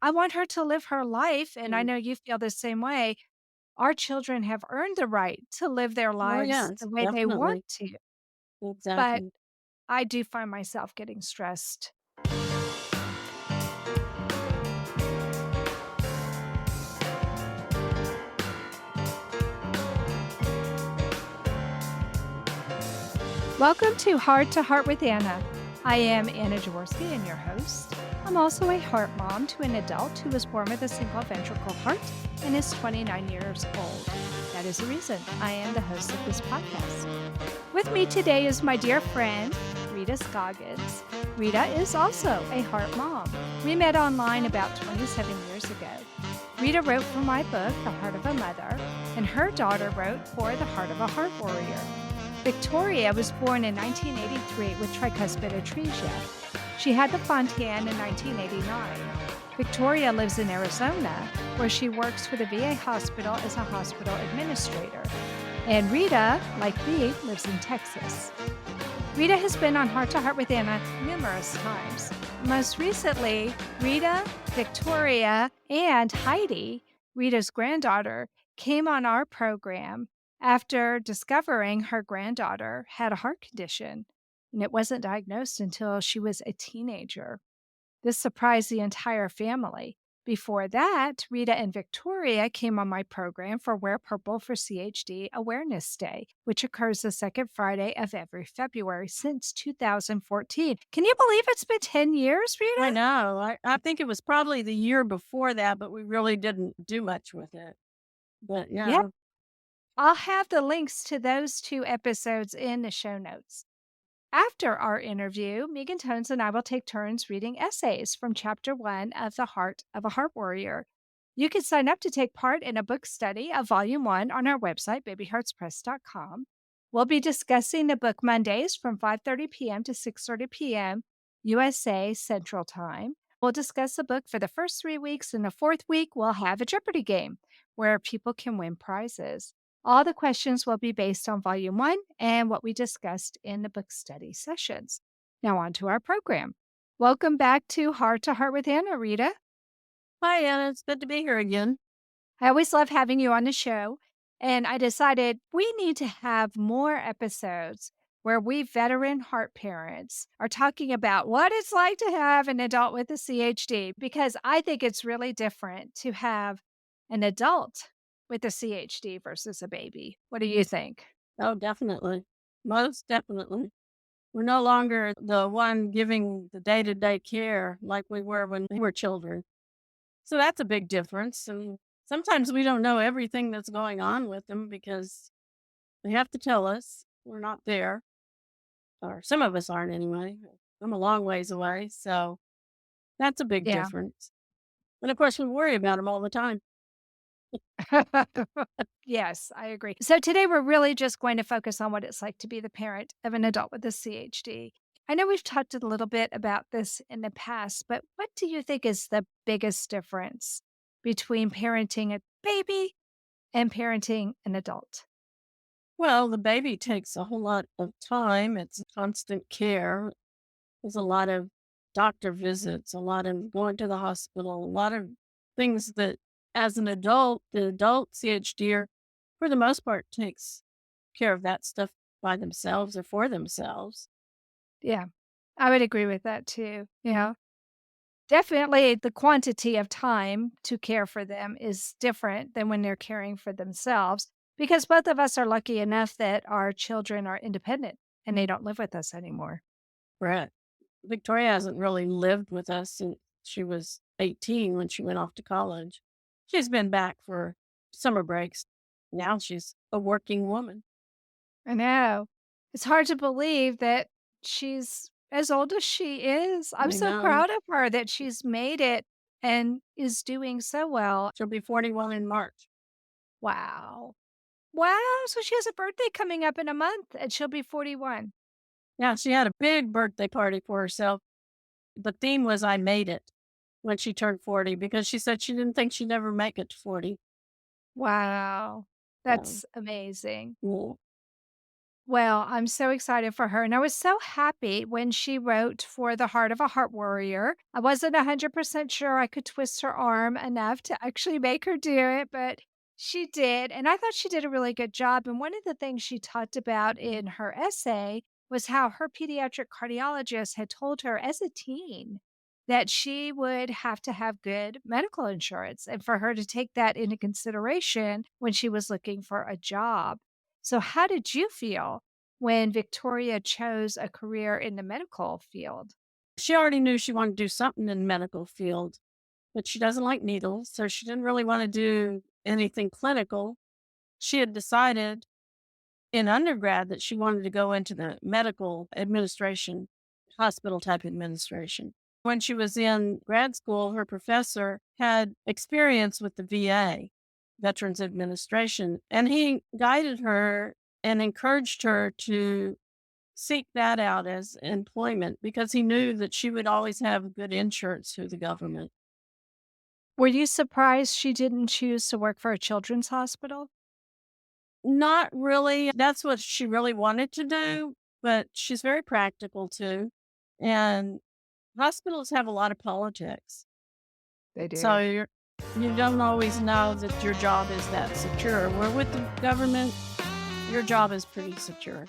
I want her to live her life, and I Mm. know you feel the same way. Our children have earned the right to live their Oh, lives yes, the way they want definitely. to, but Exactly. I do find myself getting stressed. Welcome to Heart with Anna. I am Anna Jaworski and your host. I'm also a heart mom to an adult who was born with a single ventricle heart and is 29 years old. That is the reason I am the host of this podcast. With me today is my dear friend, Rita Scoggins. Rita is also a heart mom. We met online about 27 years ago. Rita wrote for my book, The Heart of a Mother, and her daughter wrote for The Heart of a Heart Warrior. Victoria was born in 1983 with tricuspid atresia. She had the Fontan in 1989. Victoria lives in Arizona, where she works for the VA hospital as a hospital administrator. And Rita, like me, lives in Texas. Rita has been on Heart to Heart with Anna numerous times. Most recently, Rita, Victoria, and Heidi, Rita's granddaughter, came on our program after discovering her granddaughter had a heart condition, and it wasn't diagnosed until she was a teenager. This surprised the entire family. Before that, Rita and Victoria came on my program for Wear Purple for CHD Awareness Day, which occurs the second Friday of every February since 2014. Can you believe it's been 10 years, I Rita? know. I think it was probably the year before that, but we really didn't do much with it. But Yep. yeah. I'll have the links to those two episodes in the show notes. After our interview, Megan Tones and I will take turns reading essays from Chapter 1 of The Heart of a Heart Warrior. You can sign up to take part in a book study of Volume 1 on our website, babyheartspress.com. We'll be discussing the book Mondays from 5:30 p.m. to 6:30 p.m. USA Central Time. We'll discuss the book for the first 3 weeks, and the fourth week, we'll have a Jeopardy game where people can win prizes. All the questions will be based on Volume 1 and what we discussed in the book study sessions. Now, on to our program. Welcome back to Heart with Anna, Rita. Hi, Anna. It's good to be here again. I always love having you on the show. And I decided we need to have more episodes where we veteran heart parents are talking about what it's like to have an adult with a CHD, because I think it's really different to have an adult with a CHD versus a baby. What do you think? Oh, definitely. Most definitely. We're no longer the one giving the day to day care like we were when we were children. So that's a big difference. And sometimes we don't know everything that's going on with them because they have to tell us we're not there, or some of us aren't anyway. I'm a long ways away. So that's a big Yeah. difference. And of course, we worry about them all the time. Yes, I agree. So today we're really just going to focus on what it's like to be the parent of an adult with a CHD. I know we've talked a little bit about this in the past, but what do you think is the biggest difference between parenting a baby and parenting an adult? Well, the baby takes a whole lot of time. It's constant care. There's a lot of doctor visits, a lot of going to the hospital, a lot of things that as an adult, the adult CHD for the most part takes care of that stuff by themselves or for themselves. Yeah, I would agree with that too. Yeah. Definitely the quantity of time to care for them is different than when they're caring for themselves, because both of us are lucky enough that our children are independent and they don't live with us anymore. Right. Victoria hasn't really lived with us since she was 18 when she went off to college. She's been back for summer breaks. Now she's a working woman. I know. It's hard to believe that she's as old as she is. I'm I so know. proud of her that she's made it and is doing so well. She'll be 41 in March. Wow. Wow. So she has a birthday coming up in a month and she'll be 41. Yeah, she had a big birthday party for herself. The theme was "I made it" when she turned 40 because she said she didn't think she'd ever make it to 40. Wow. So, That's amazing. yeah. Well, I'm so excited for her, and I was so happy when she wrote for the Heart of a Heart Warrior. I wasn't 100% sure I could twist her arm enough to actually make her do it, but she did, and I thought she did a really good job, and one of the things she talked about in her essay was how her pediatric cardiologist had told her as a teen that she would have to have good medical insurance, and for her to take that into consideration when she was looking for a job. So, how did you feel when Victoria chose a career in the medical field? She already knew she wanted to do something in the medical field, but she doesn't like needles. So she didn't really want to do anything clinical. She had decided in undergrad that she wanted to go into the medical administration, hospital type administration. When she was in grad school, her professor had experience with the VA, Veterans Administration, and he guided her and encouraged her to seek that out as employment because he knew that she would always have good insurance through the government. Were you surprised she didn't choose to work for a children's hospital? Not really. That's what she really wanted to do, but she's very practical too. And hospitals have a lot of politics. They So do. you don't always know that your job is that secure. Where with the government, your job is pretty secure.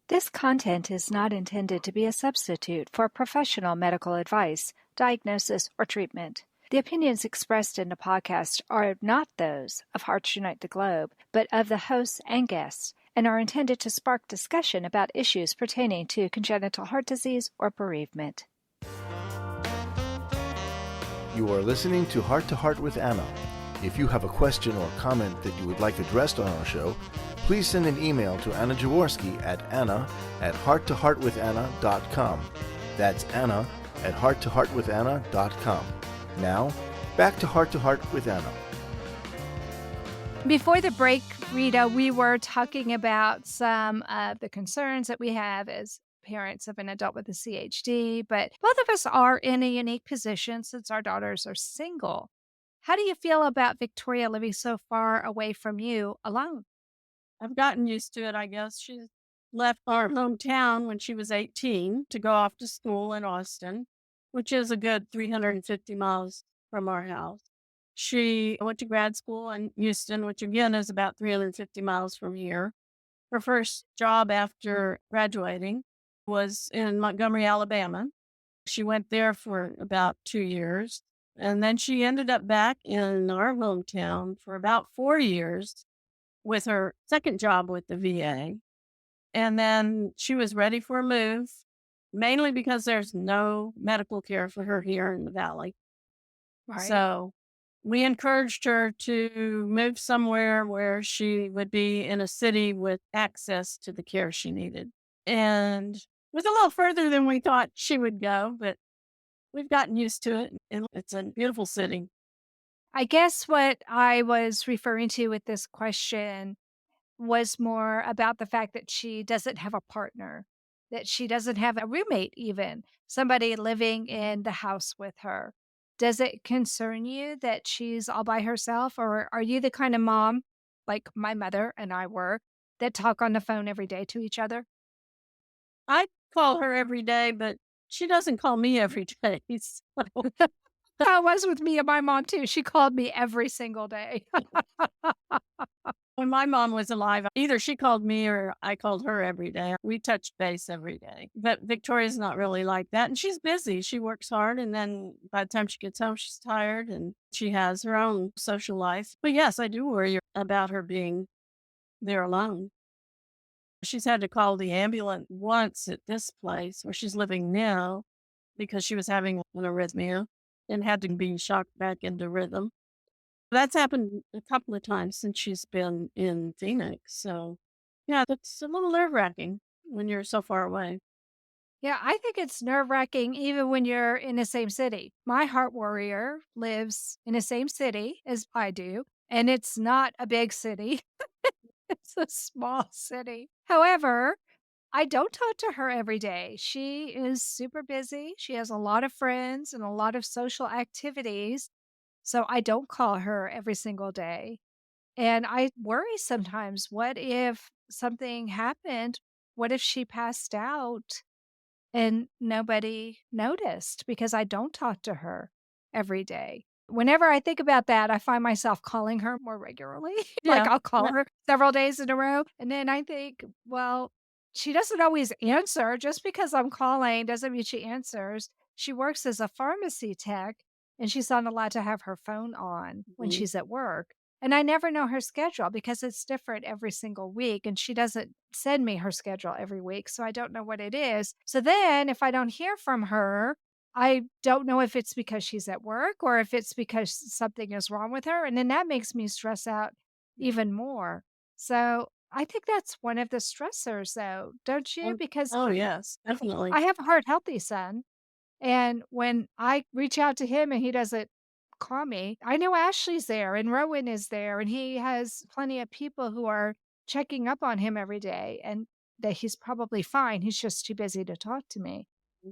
This content is not intended to be a substitute for professional medical advice, diagnosis, or treatment. The opinions expressed in the podcast are not those of Hearts Unite the Globe, but of the hosts and guests, and are intended to spark discussion about issues pertaining to congenital heart disease or bereavement. You are listening to Heart with Anna. If you have a question or comment that you would like addressed on our show, please send an email to Anna Jaworski at anna@hearttoheartwithanna.com. That's anna@hearttoheartwithanna.com. Now, back to Heart with Anna. Before the break, Rita, we were talking about some of the concerns that we have as parents of an adult with a CHD, but both of us are in a unique position since our daughters are single. How do you feel about Victoria living so far away from you alone? I've gotten used to it, I guess. She left our hometown when she was 18 to go off to school in Austin, which is a good 350 miles from our house. She went to grad school in Houston, which again is about 350 miles from here. Her first job after graduating was in Montgomery, Alabama. She went there for about 2 years. And then she ended up back in our hometown for about 4 years with her second job with the VA. And then she was ready for a move, mainly because there's no medical care for her here in the Valley. Right. So we encouraged her to move somewhere where she would be in a city with access to the care she needed. And it was a little further than we thought she would go, but we've gotten used to it. And it's a beautiful city. I guess what I was referring to with this question was more about the fact that she doesn't have a partner, that she doesn't have a roommate even, somebody living in the house with her. Does it concern you that she's all by herself, or are you the kind of mom, like my mother and I were, that talk on the phone every day to each other? I call her every day, but she doesn't call me every day. So That was with me and my mom too. She called me every single day. when my mom was alive, either she called me or I called her every day. We touched base every day. But Victoria's not really like that. And she's busy. She works hard. And then by the time she gets home, she's tired and she has her own social life. But yes, I do worry about her being there alone. She's had to call the ambulance once at this place where she's living now because she was having an arrhythmia and had to be shocked back into rhythm. That's happened a couple of times since she's been in Phoenix. So, yeah, that's a little nerve wracking when you're so far away. Yeah, I think it's nerve-wracking even when you're in the same city. My heart warrior lives in the same city as I do, and it's not a big city. It's a small city. However, I don't talk to her every day. She is super busy. She has a lot of friends and a lot of social activities. So I don't call her every single day. And I worry sometimes, what if something happened what if she passed out and nobody noticed because I don't talk to her every day? Whenever I think about that, I find myself calling her more regularly. Like, Yeah. I'll call Yeah. her several days in a row, and then I think, well, she doesn't always answer. Just because I'm calling doesn't mean she answers. She works as a pharmacy tech, and she's not allowed to have her phone on when Mhm. she's at work. And I never know her schedule because it's different every single week, and she doesn't send me her schedule every week, so I don't know what it is. So then if I don't hear from her, I don't know if it's because she's at work or if it's because something is wrong with her, and then that makes me stress out even more. So, I think that's one of the stressors though, don't you? Oh, Because oh, yes, definitely. I have a heart healthy son, and when I reach out to him and he doesn't call me, I know Ashley's there and Rowan is there, and he has plenty of people who are checking up on him every day and that he's probably fine. He's just too busy to talk to me.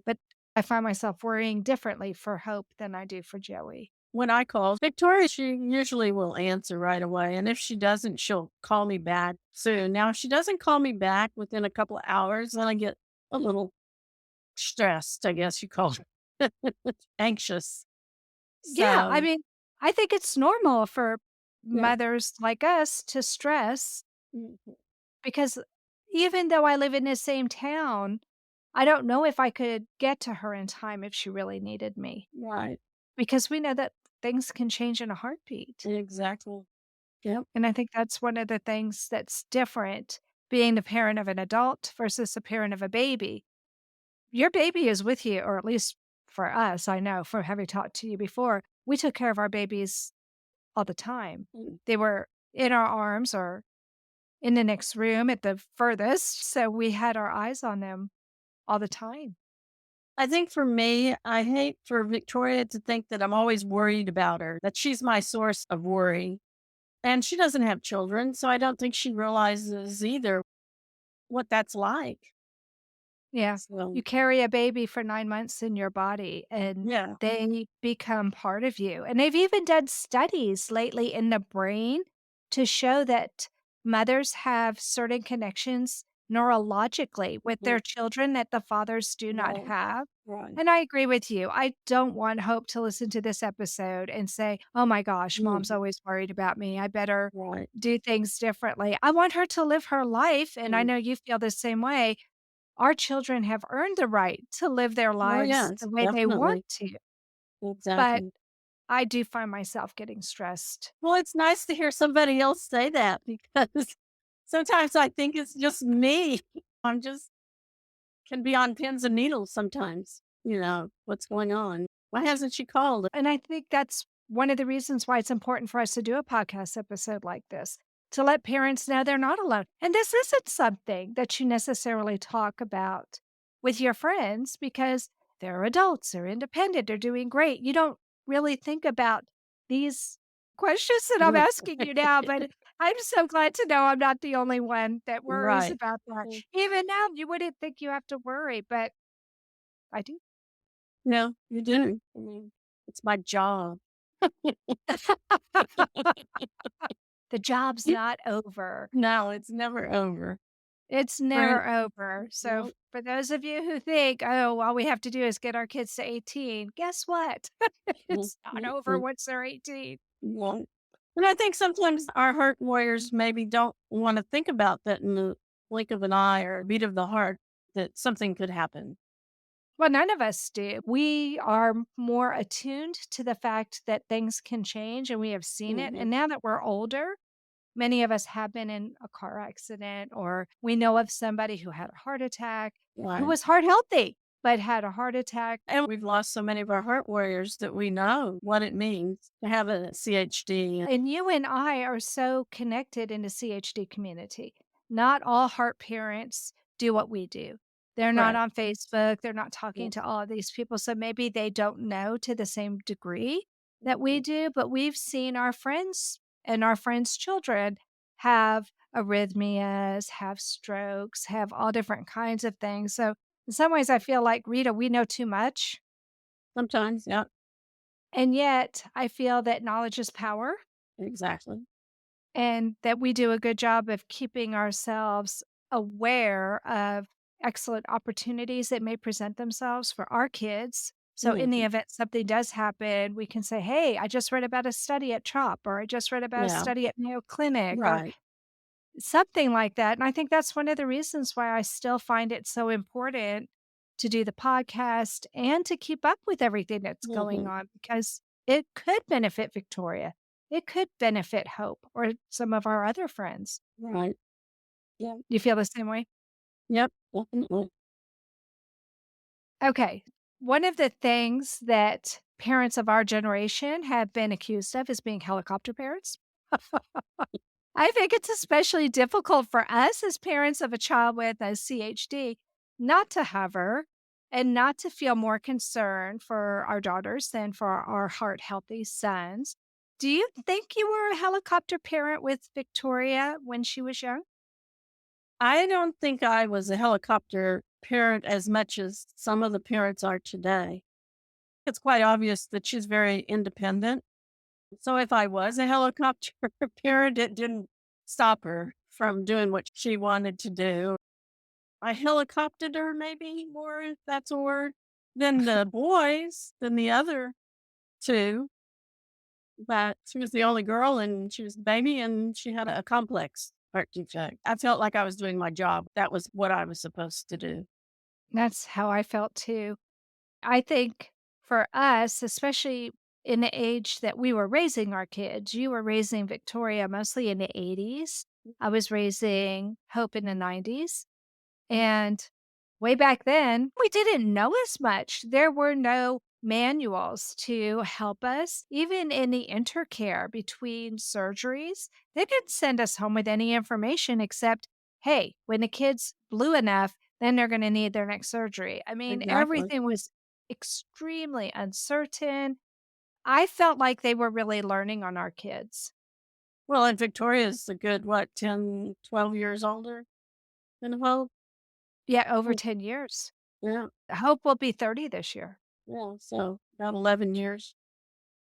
But I find myself worrying differently for Hope than I do for Joey. When I call Victoria, she usually will answer right away, and if she doesn't, she'll call me back soon. Now, if she doesn't call me back within a couple of hours, then I get a little stressed, I guess you call it, anxious. Yeah, I So, mean, I think it's normal for yeah. mothers like us to stress Mhm. because even though I live in the same town, I don't know if I could get to her in time if she really needed me Right. because we know that things can change in a heartbeat. Exactly. Yep. And I think that's one of the things that's different being the parent of an adult versus the parent of a baby. Your baby is with you, or at least for us, I know from having talked to you before, we took care of our babies all the time. Mm. They were in our arms or in the next room at the furthest, so we had our eyes on them all the time. I think for me, I hate for Victoria to think that I'm always worried about her, that she's my source of worry. And she doesn't have children, so I don't think she realizes either what that's like. Yeah. So, You carry a baby for 9 months in your body, and yeah. they become part of you, and they've even done studies lately in the brain to show that mothers have certain connections neurologically with Mhm. their children that the fathers do not Right. have. Right. And I agree with you. I don't want Hope to listen to this episode and say, "Oh my gosh, mom's Mhm. always worried about me. I better Right. do things differently." I want her to live her life, and I Mm. know you feel the same way. Our children have earned the right to live their Oh, lives yes, the way they want definitely. to, but Exactly. I do find myself getting stressed. Well, it's nice to hear somebody else say that because sometimes I think it's just me. I'm just can be on pins and needles sometimes, what's going on. Why hasn't she called? And I think that's one of the reasons why it's important for us to do a podcast episode like this, to let parents know they're not alone. And this isn't something that you necessarily talk about with your friends because they're adults, they're independent, they're doing great. You don't really think about these questions that I'm asking you now, but I'm so glad to know I'm not the only one that worries Right. about that. Mm. Even now, you wouldn't think you have to worry, but I do. No, you do. I mean, it's my job. The job's not over. No, it's never over. It's Right. never over. So No, for those of you who think, "Oh, all we have to do is get our kids to 18," guess what? mm, It's not mm, over mm, once they're 18. won't. And I think sometimes our heart warriors maybe don't want to think about that in the blink of an eye or a beat of the heart that something could happen. Well, none of us do. We are more attuned to the fact that things can change, and we have seen it, Hmm. and now that we're older, many of us have been in a car accident, or we know of somebody who had a heart attack, who Right. was heart healthy, but had a heart attack. And we've lost so many of our heart warriors that we know what it means to have a CHD. And you and I are so connected in the CHD community. Not all heart parents do what we do. They're not Right. on Facebook, they're not Yeah. talking to all of these people, so maybe they don't know to the same degree that we Mhm. do, but we've seen our friends and our friends' children have arrhythmias, have strokes, have all different kinds of things. So in some ways, I feel like, Rita, we know too much, Sometimes, yeah, and yet I feel that knowledge is power. exactly. And that we do a good job of keeping ourselves aware of excellent opportunities that may present themselves for our kids. So, in the Mhm. event something does happen, we can say, "Hey, I just read about a study at CHOP," or "I just read about a Yeah. study at Mayo Clinic," or Right. something like that. And I think that's one of the reasons why I still find it so important to do the podcast and to keep up with everything that's going Mhm. on because it could benefit Victoria. It could benefit Hope or some of our other friends. Right. Yeah. You feel the same way? Yep. Definitely. Okay. One of the things that parents of our generation have been accused of is being helicopter parents. I think it's especially difficult for us as parents of a child with a CHD not to hover and not to feel more concern for our daughters than for our heart healthy sons. Do you think you were a helicopter parent with Victoria when she was young? I don't think I was a helicopter parent as much as some of the parents are today. It's quite obvious that she's very independent. So if I was a helicopter parent, it didn't stop her from doing what she wanted to do. I helicoptered her, maybe more, if that's a word, than the boys, than the other two. But she was the only girl and she was a baby and she had a complex heart defect. I felt like I was doing my job. That was what I was supposed to do. That's how I felt too. I think for us, especially in the age that we were raising our kids, you were raising Victoria mostly in the 80s. I was raising Hope in the 90s. And way back then, we didn't know as much. There were no manuals to help us, even in the intercare between surgeries. They didn't send us home with any information except, hey, when the kid's blue enough, then they're going to need their next surgery. I mean, Exactly. everything was extremely uncertain. I felt like they were really learning on our kids. Well, and Victoria's a good, what, 10, 12 years older than Hope? Yeah, over Mm, 10 years. yeah, Hope will be 30 this year. yeah. So about 11 years.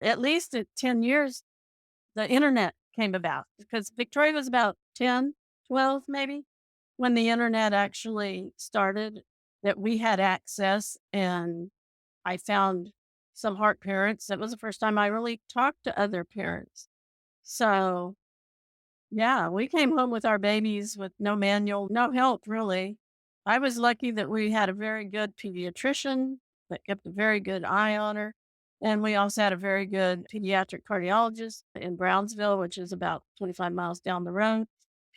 At least at 10 years, the internet came about because Victoria was about 10, 12, maybe when the internet actually started, that we had access. And I found some heart parents. That was the first time I really talked to other parents. So, yeah, we came home with our babies with no manual, no help really. I was lucky that we had a very good pediatrician that kept a very good eye on her. And we also had a very good pediatric cardiologist in Brownsville, which is about 25 miles down the road.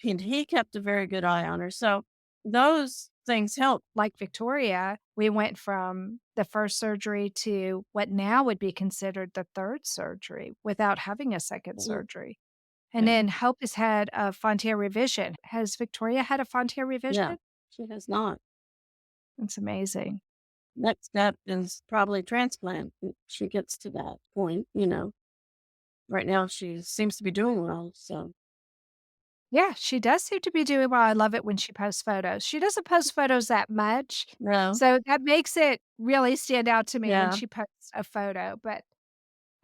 And he kept a very good eye on her. So those things helped. Like Victoria, we went from the first surgery to what now would be considered the third surgery without having a second Mhm. surgery. And Yeah. then Hope has had a Fontier revision. Has Victoria had a Fontier Yeah. revision? She has not. It's amazing. Next step is probably transplant. She gets to that point. Right now, she seems to be doing well. So, Yeah, she does seem to be doing well. I love it when she posts photos. She doesn't post photos that much, no, so that makes it really stand out to me when yeah. she posts a photo, but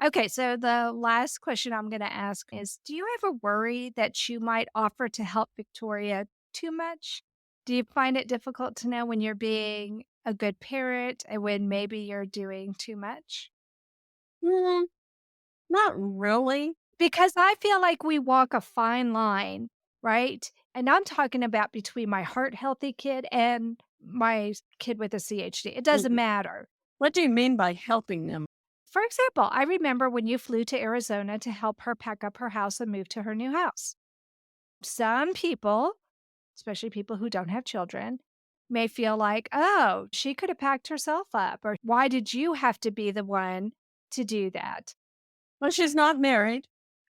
okay, so the last question I'm gonna ask is, do you ever worry that you might offer to help Victoria too much? Do you find it difficult to know when you're being a good parent and when maybe you're doing too much? Mm, not really. Because I feel like we walk a fine line, right? And I'm talking about between my heart healthy kid and my kid with a CHD. It doesn't Mhm. matter. What do you mean by helping them? For example, I remember when you flew to Arizona to help her pack up her house and move to her new house. Some people, especially people who don't have children, may feel like, oh, she could have packed herself up, or why did you have to be the one to do that? Well, she's not married.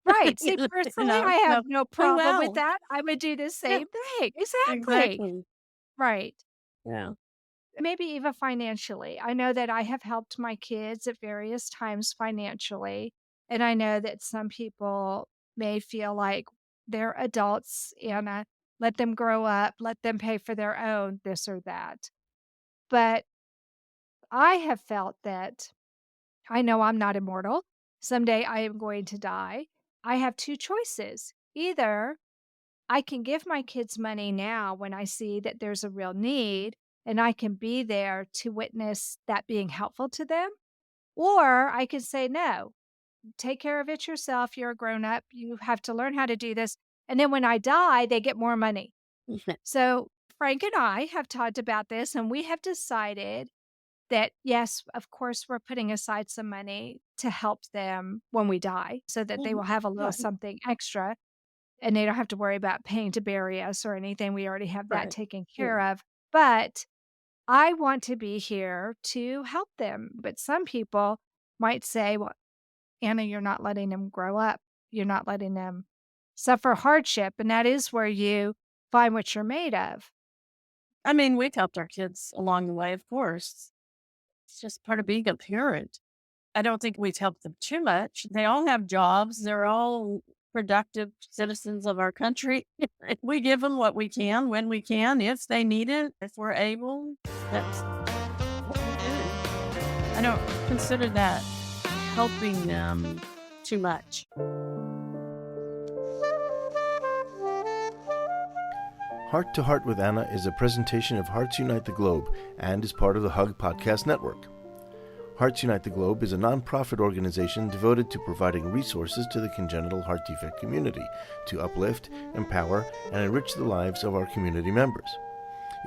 Right. See, you personally, know, I have so no who problem with else? that. I would do the Yeah, same thing. Exactly. exactly. Right. Yeah. Maybe even financially. I know that I have helped my kids at various times financially. And I know that some people may feel like they're adults and let them grow up, let them pay for their own this or that. But I have felt that I know I'm not immortal. Someday I am going to die. I have two choices. Either I can give my kids money now when I see that there's a real need, and I can be there to witness that being helpful to them. Or I can say, no, take care of it yourself. You're a grown up. You have to learn how to do this. And then when I die, they get more money. So Frank and I have talked about this, and we have decided that, yes, of course, we're putting aside some money to help them when we die so that they will have a little something extra and they don't have to worry about paying to bury us or anything. We already have that Right. taken Yeah. care of. But I want to be here to help them. But some people might say, well, Anna, you're not letting them grow up. You're not letting them suffer hardship. And that is where you find what you're made of. I mean, we've helped our kids along the way, of course. It's just part of being a parent. I don't think we've helped them too much. They all have jobs. They're all productive citizens of our country. We give them what we can, when we can, if they need it, if we're able. That's what we do. I don't consider that helping them too much. Heart to Heart with Anna is a presentation of Hearts Unite the Globe and is part of the Hug Podcast Network. Hearts Unite the Globe is a non-profit organization devoted to providing resources to the congenital heart defect community to uplift, empower, and enrich the lives of our community members.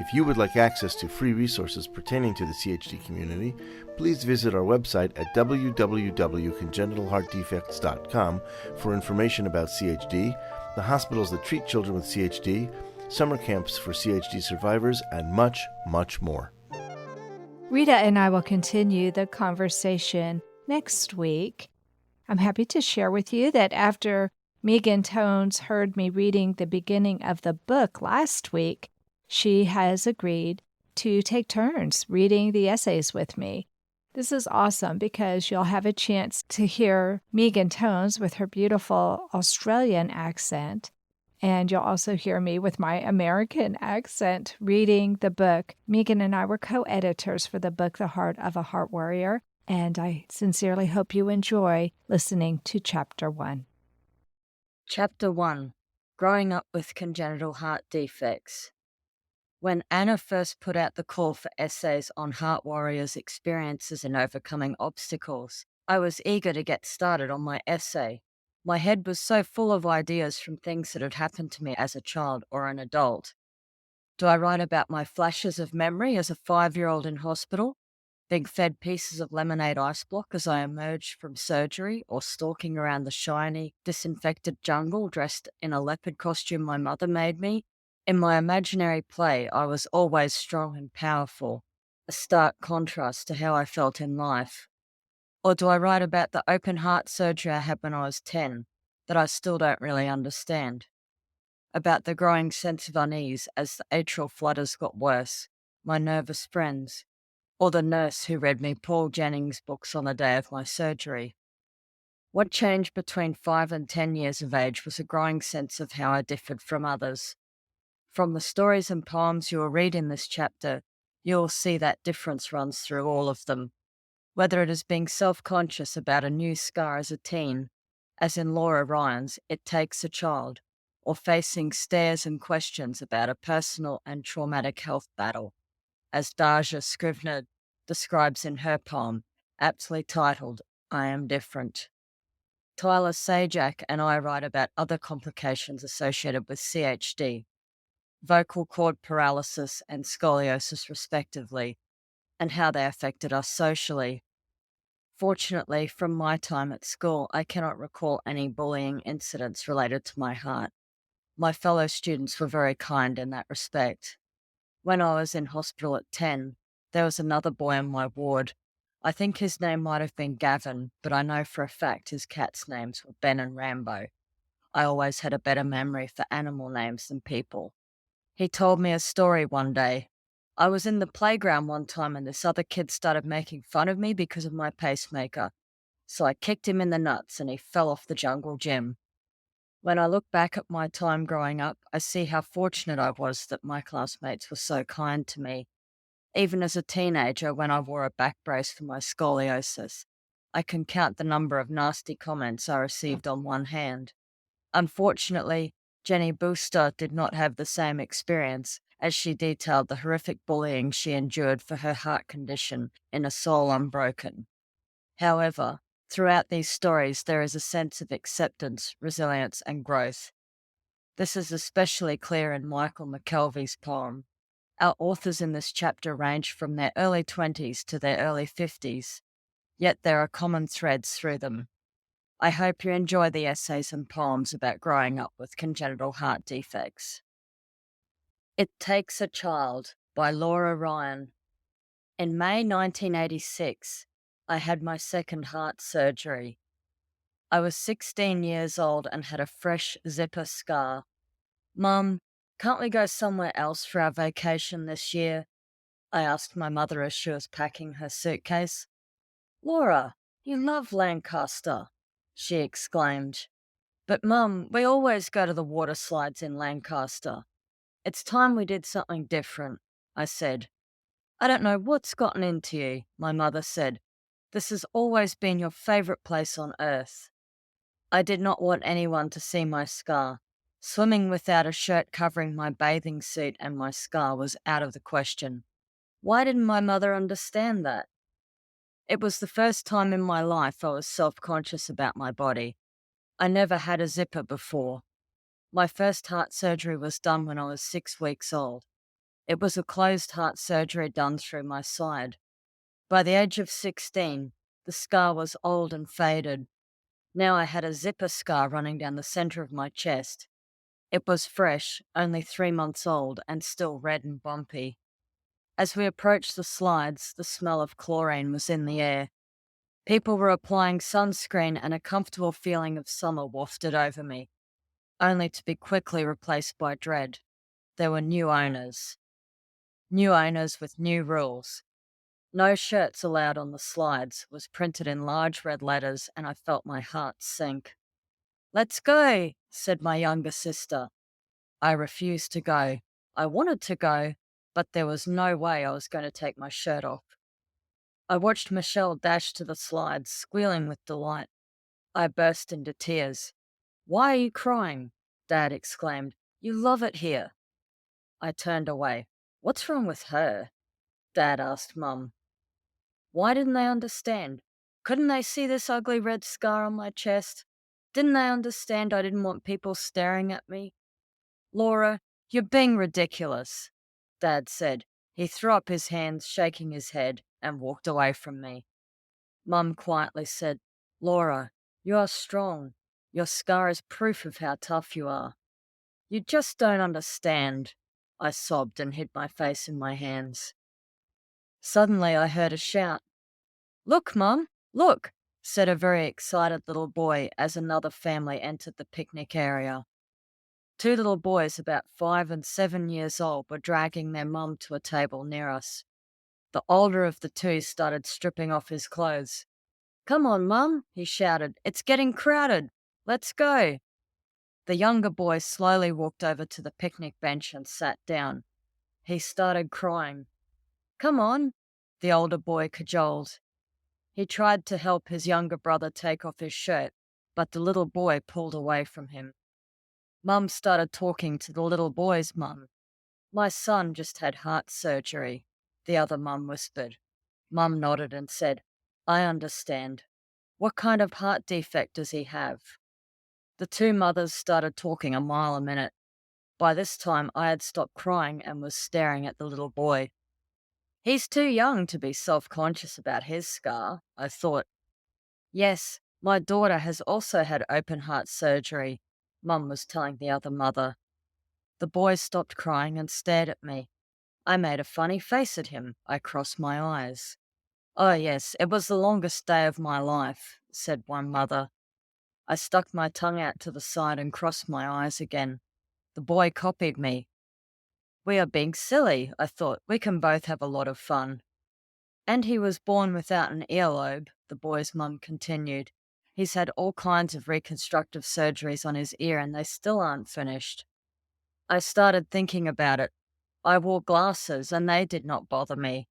If you would like access to free resources pertaining to the CHD community, please visit our website at www.congenitalheartdefects.com for information about CHD, the hospitals that treat children with CHD, summer camps for CHD survivors, and much, much more. Rita and I will continue the conversation next week. I'm happy to share with you that after Megan Tones heard me reading the beginning of the book last week, she has agreed to take turns reading the essays with me. This is awesome because you'll have a chance to hear Megan Tones with her beautiful Australian accent. And you'll also hear me with my American accent reading the book. Megan and I were co-editors for the book, The Heart of a Heart Warrior, and I sincerely hope you enjoy listening to Chapter 1. Chapter 1, Growing Up with Congenital Heart Defects. When Anna first put out the call for essays on heart warriors' experiences in overcoming obstacles, I was eager to get started on my essay. My head was so full of ideas from things that had happened to me as a child or an adult. Do I write about my flashes of memory as a 5-year-old in hospital, being fed pieces of lemonade ice block as I emerged from surgery, or stalking around the shiny, disinfected jungle dressed in a leopard costume my mother made me? In my imaginary play, I was always strong and powerful, a stark contrast to how I felt in life. Or do I write about the open heart surgery I had when I was 10, that I still don't really understand? About the growing sense of unease as the atrial flutters got worse, my nervous friends, or the nurse who read me Paul Jennings' books on the day of my surgery? What changed between 5 and 10 years of age was a growing sense of how I differed from others. From the stories and poems you will read in this chapter, you will see that difference runs through all of them. Whether it is being self-conscious about a new scar as a teen, as in Laura Ryan's It Takes a Child, or facing stares and questions about a personal and traumatic health battle, as Dajah Scrivner describes in her poem, aptly titled, I Am Different. Tyler Sajak and I write about other complications associated with CHD, vocal cord paralysis and scoliosis respectively, and how they affected us socially. Fortunately, from my time at school, I cannot recall any bullying incidents related to my heart. My fellow students were very kind in that respect. When I was in hospital at 10, there was another boy in my ward. I think his name might have been Gavin, but I know for a fact his cats' names were Ben and Rambo. I always had a better memory for animal names than people. He told me a story one day. I was in the playground one time and this other kid started making fun of me because of my pacemaker. So I kicked him in the nuts and he fell off the jungle gym. When I look back at my time growing up, I see how fortunate I was that my classmates were so kind to me. Even as a teenager, when I wore a back brace for my scoliosis, I can count the number of nasty comments I received on one hand. Unfortunately, Jenny Booster did not have the same experience, as she detailed the horrific bullying she endured for her heart condition in A Soul Unbroken. However, throughout these stories there is a sense of acceptance, resilience, and growth. This is especially clear in Michael McKelvey's poem. Our authors in this chapter range from their early 20s to their early 50s, yet there are common threads through them. I hope you enjoy the essays and poems about growing up with congenital heart defects. It Takes a Child by Laura Ryan. In May 1986, I had my second heart surgery. I was 16 years old and had a fresh zipper scar. Mum, can't we go somewhere else for our vacation this year? I asked my mother as she was packing her suitcase. Laura, you love Lancaster, she exclaimed. But Mum, we always go to the waterslides in Lancaster. It's time we did something different, I said. I don't know what's gotten into you, my mother said. This has always been your favourite place on earth. I did not want anyone to see my scar. Swimming without a shirt covering my bathing suit and my scar was out of the question. Why didn't my mother understand that? It was the first time in my life I was self-conscious about my body. I never had a zipper before. My first heart surgery was done when I was 6 weeks old. It was a closed heart surgery done through my side. By the age of 16, the scar was old and faded. Now I had a zipper scar running down the center of my chest. It was fresh, only 3 months old, and still red and bumpy. As we approached the slides, the smell of chlorine was in the air. People were applying sunscreen and a comfortable feeling of summer wafted over me, only to be quickly replaced by dread. There were new owners. New owners with new rules. No shirts allowed on the slides was printed in large red letters, and I felt my heart sink. Let's go, said my younger sister. I refused to go. I wanted to go, but there was no way I was going to take my shirt off. I watched Michelle dash to the slides, squealing with delight. I burst into tears. Why are you crying? Dad exclaimed. You love it here. I turned away. What's wrong with her? Dad asked Mum. Why didn't they understand? Couldn't they see this ugly red scar on my chest? Didn't they understand I didn't want people staring at me? Laura, you're being ridiculous, Dad said. He threw up his hands, shaking his head, and walked away from me. Mum quietly said, Laura, you are strong. Your scar is proof of how tough you are. You just don't understand, I sobbed and hid my face in my hands. Suddenly I heard a shout. Look, Mum, look, said a very excited little boy as another family entered the picnic area. 2 little boys about 5 and 7 years old were dragging their mum to a table near us. The older of the 2 started stripping off his clothes. Come on, Mum, he shouted. It's getting crowded. Let's go. The younger boy slowly walked over to the picnic bench and sat down. He started crying. Come on, the older boy cajoled. He tried to help his younger brother take off his shirt, but the little boy pulled away from him. Mum started talking to the little boy's mum. My son just had heart surgery, the other mum whispered. Mum nodded and said, I understand. What kind of heart defect does he have? The 2 mothers started talking a mile a minute. By this time, I had stopped crying and was staring at the little boy. He's too young to be self-conscious about his scar, I thought. Yes, my daughter has also had open heart surgery, Mum was telling the other mother. The boy stopped crying and stared at me. I made a funny face at him. I crossed my eyes. Oh yes, it was the longest day of my life, said one mother. I stuck my tongue out to the side and crossed my eyes again. The boy copied me. We are being silly, I thought. We can both have a lot of fun. And he was born without an earlobe, the boy's mum continued. He's had all kinds of reconstructive surgeries on his ear and they still aren't finished. I started thinking about it. I wore glasses and they did not bother me.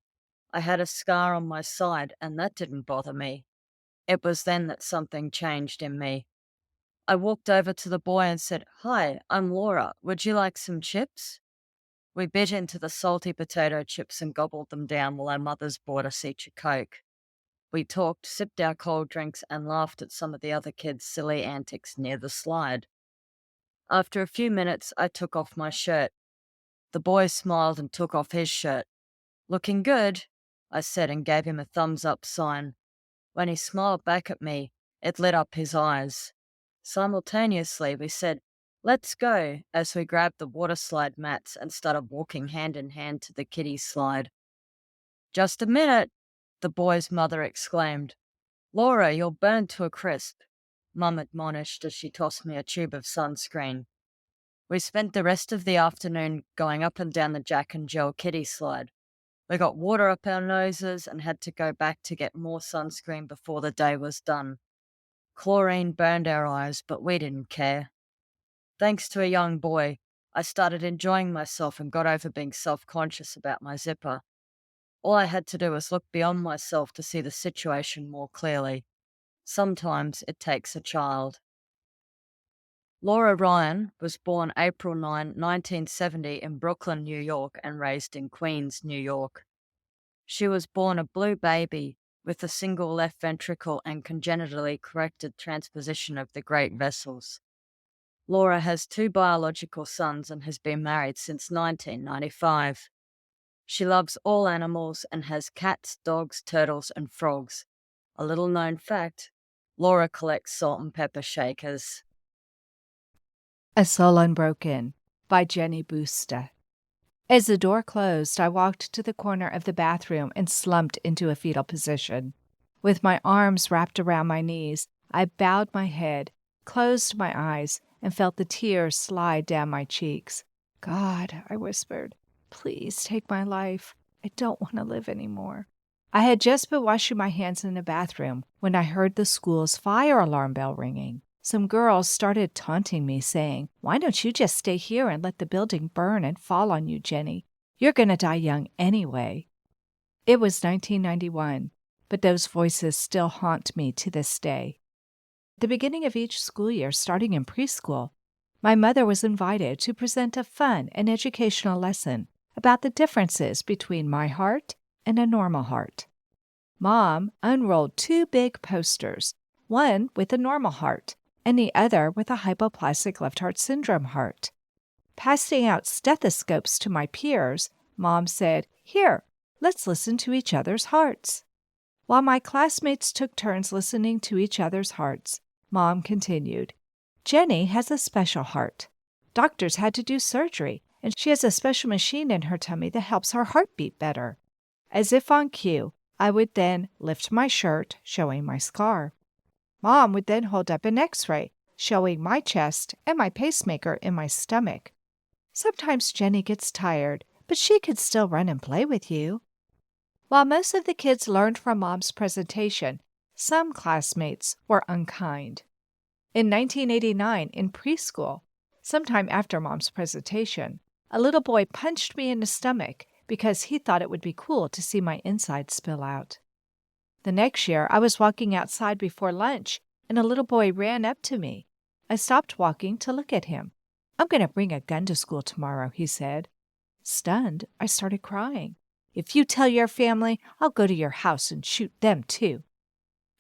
I had a scar on my side and that didn't bother me. It was then that something changed in me. I walked over to the boy and said, "Hi, I'm Laura. Would you like some chips?" We bit into the salty potato chips and gobbled them down while our mothers bought us each a Coke. We talked, sipped our cold drinks, and laughed at some of the other kids' silly antics near the slide. After a few minutes, I took off my shirt. The boy smiled and took off his shirt. "Looking good," I said and gave him a thumbs up sign. When he smiled back at me, it lit up his eyes. Simultaneously, we said, "Let's go," as we grabbed the waterslide mats and started walking hand in hand to the kiddie slide. "Just a minute," the boy's mother exclaimed. "Laura, you'll burn to a crisp," Mum admonished as she tossed me a tube of sunscreen. We spent the rest of the afternoon going up and down the Jack and Jill kiddie slide. We got water up our noses and had to go back to get more sunscreen before the day was done. Chlorine burned our eyes, but we didn't care. Thanks to a young boy, I started enjoying myself and got over being self-conscious about my zipper. All I had to do was look beyond myself to see the situation more clearly. Sometimes it takes a child. Laura Ryan was born April 9, 1970 in Brooklyn, New York, and raised in Queens, New York. She was born a blue baby with a single left ventricle and congenitally corrected transposition of the great vessels. Laura has 2 biological sons and has been married since 1995. She loves all animals and has cats, dogs, turtles, and frogs. A little known fact, Laura collects salt and pepper shakers. A Soul Unbroken by Jenny Busta. As the door closed, I walked to the corner of the bathroom and slumped into a fetal position. With my arms wrapped around my knees, I bowed my head, closed my eyes, and felt the tears slide down my cheeks. "God," I whispered, "please take my life. I don't want to live anymore." I had just been washing my hands in the bathroom when I heard the school's fire alarm bell ringing. Some girls started taunting me, saying, "Why don't you just stay here and let the building burn and fall on you, Jenny? You're going to die young anyway." It was 1991, but those voices still haunt me to this day. At the beginning of each school year, starting in preschool, my mother was invited to present a fun and educational lesson about the differences between my heart and a normal heart. Mom unrolled 2 big posters, one with a normal heart and the other with a hypoplastic left heart syndrome heart. Passing out stethoscopes to my peers, Mom said, "Here, let's listen to each other's hearts." While my classmates took turns listening to each other's hearts, Mom continued, "Jenny has a special heart. Doctors had to do surgery, and she has a special machine in her tummy that helps her heart beat better." As if on cue, I would then lift my shirt, showing my scar. Mom would then hold up an X-ray, showing my chest and my pacemaker in my stomach. "Sometimes Jenny gets tired, but she could still run and play with you." While most of the kids learned from Mom's presentation, some classmates were unkind. In 1989, in preschool, sometime after Mom's presentation, a little boy punched me in the stomach because he thought it would be cool to see my insides spill out. The next year, I was walking outside before lunch, and a little boy ran up to me. I stopped walking to look at him. "I'm going to bring a gun to school tomorrow," he said. Stunned, I started crying. "If you tell your family, I'll go to your house and shoot them too."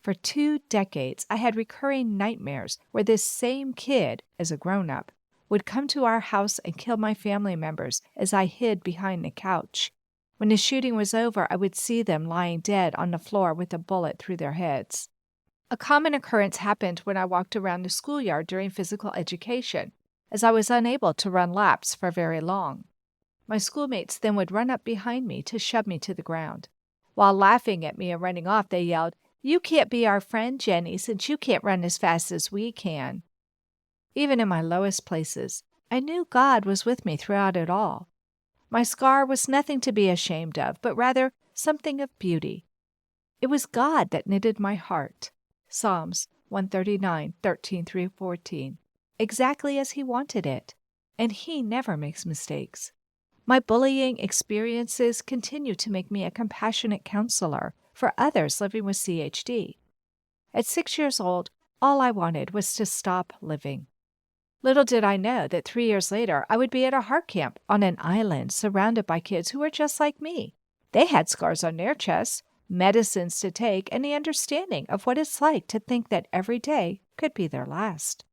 For 2 decades, I had recurring nightmares where this same kid, as a grown-up, would come to our house and kill my family members as I hid behind the couch. When the shooting was over, I would see them lying dead on the floor with a bullet through their heads. A common occurrence happened when I walked around the schoolyard during physical education, as I was unable to run laps for very long. My schoolmates then would run up behind me to shove me to the ground. While laughing at me and running off, they yelled, "You can't be our friend, Jenny, since you can't run as fast as we can." Even in my lowest places, I knew God was with me throughout it all. My scar was nothing to be ashamed of, but rather something of beauty. It was God that knitted my heart. Psalms 139:13-14, exactly as He wanted it, and He never makes mistakes. My bullying experiences continue to make me a compassionate counselor for others living with CHD. At 6 years old, All I wanted was to stop living. Little did I know that 3 years later, I would be at a heart camp on an island surrounded by kids who were just like me. They had scars on their chests, medicines to take, and the understanding of what it's like to think that every day could be their last.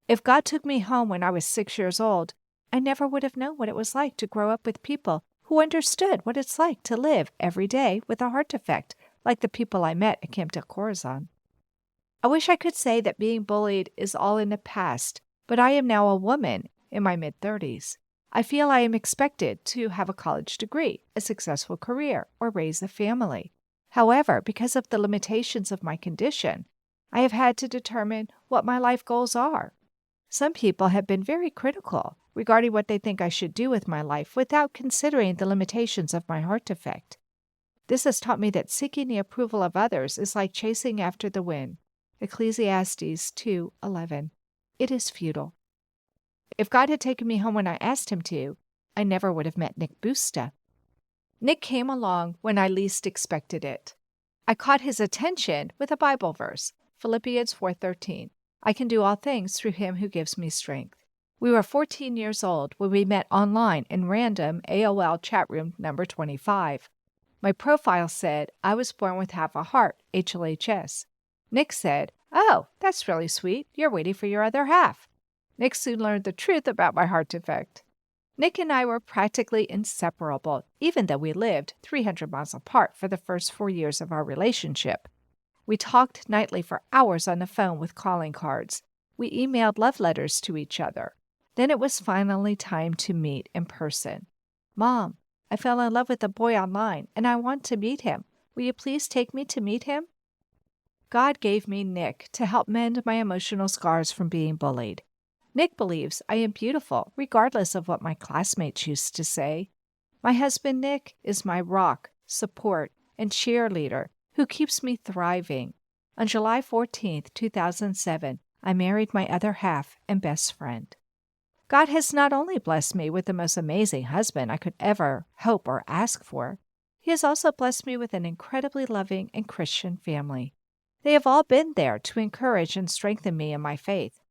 If God took me home when I was 6 years old, I never would have known what it was like to grow up with people who understood what it's like to live every day with a heart defect, like the people I met at Camp del Corazon. I wish I could say that being bullied is all in the past, but I am now a woman in my mid-30s. I feel I am expected to have a college degree, a successful career, or raise a family. However, because of the limitations of my condition, I have had to determine what my life goals are. Some people have been very critical regarding what they think I should do with my life without considering the limitations of my heart defect. This has taught me that seeking the approval of others is like chasing after the wind. Ecclesiastes 2:11. It is futile. If God had taken me home when I asked him to, I never would have met Nick Busta. Nick came along when I least expected it. I caught his attention with a Bible verse, Philippians 4:13. I can do all things through him who gives me strength. We were 14 years old when we met online in random AOL chat room number 25. My profile said I was born with half a heart, HLHS. Nick said, "Oh, that's really sweet. You're waiting for your other half." Nick soon learned the truth about my heart defect. Nick and I were practically inseparable, even though we lived 300 miles apart for the first 4 years of our relationship. We talked nightly for hours on the phone with calling cards. We emailed love letters to each other. Then it was finally time to meet in person. "Mom, I fell in love with a boy online, and I want to meet him. Will you please take me to meet him?" God gave me Nick to help mend my emotional scars from being bullied. Nick believes I am beautiful, regardless of what my classmates used to say. My husband Nick is my rock, support, and cheerleader who keeps me thriving. On July 14th, 2007, I married my other half and best friend. God has not only blessed me with the most amazing husband I could ever hope or ask for, He has also blessed me with an incredibly loving and Christian family. They have all been there to encourage and strengthen me in my faith.